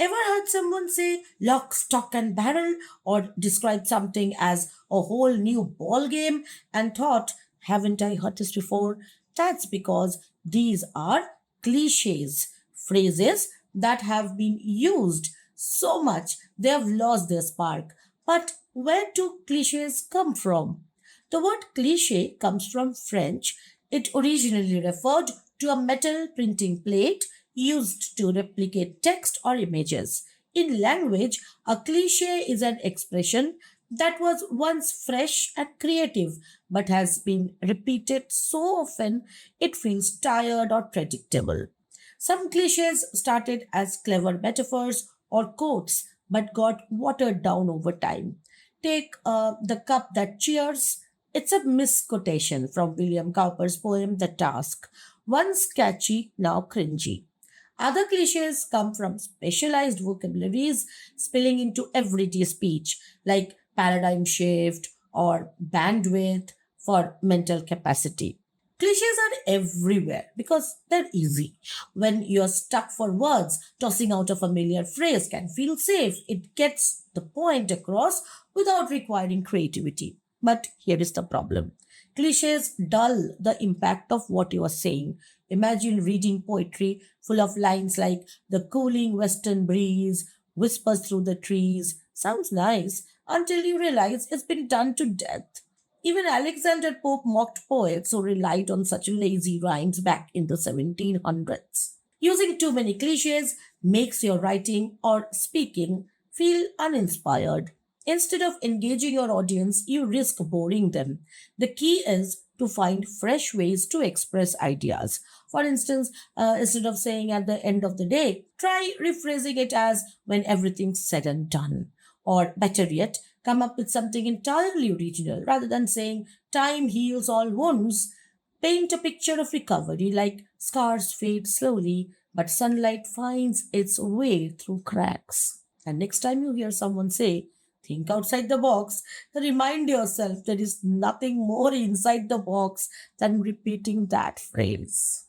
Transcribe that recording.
Ever heard someone say lock, stock, and barrel or describe something as a whole new ball game and thought, haven't I heard this before? That's because these are cliches, phrases that have been used so much they have lost their spark. But where do cliches come from? The word cliche comes from French. It originally referred to a metal printing plate used to replicate text or images. In language, a cliche is an expression that was once fresh and creative but has been repeated so often it feels tired or predictable. Some cliches started as clever metaphors or quotes but got watered down over time. Take the cup that cheers. It's a misquotation from William Cowper's poem The Task, once catchy, now cringy. Other cliches come from specialized vocabularies spilling into everyday speech, like paradigm shift or bandwidth for mental capacity. Cliches are everywhere because they're easy. When you're stuck for words, tossing out a familiar phrase can feel safe. It gets the point across without requiring creativity. But here is the problem. Cliches dull the impact of what you are saying. Imagine reading poetry full of lines like the cooling western breeze whispers through the trees. Sounds nice until you realize it's been done to death. Even Alexander Pope mocked poets who relied on such lazy rhymes back in the 1700s. Using too many cliches makes your writing or speaking feel uninspired. Instead of engaging your audience, you risk boring them. The key is to find fresh ways to express ideas. For instance, instead of saying at the end of the day, try rephrasing it as when everything's said and done. Or better yet, come up with something entirely original rather than saying time heals all wounds. Paint a picture of recovery like scars fade slowly, but sunlight finds its way through cracks. And next time you hear someone say, think outside the box, remind yourself there is nothing more inside the box than repeating that phrase.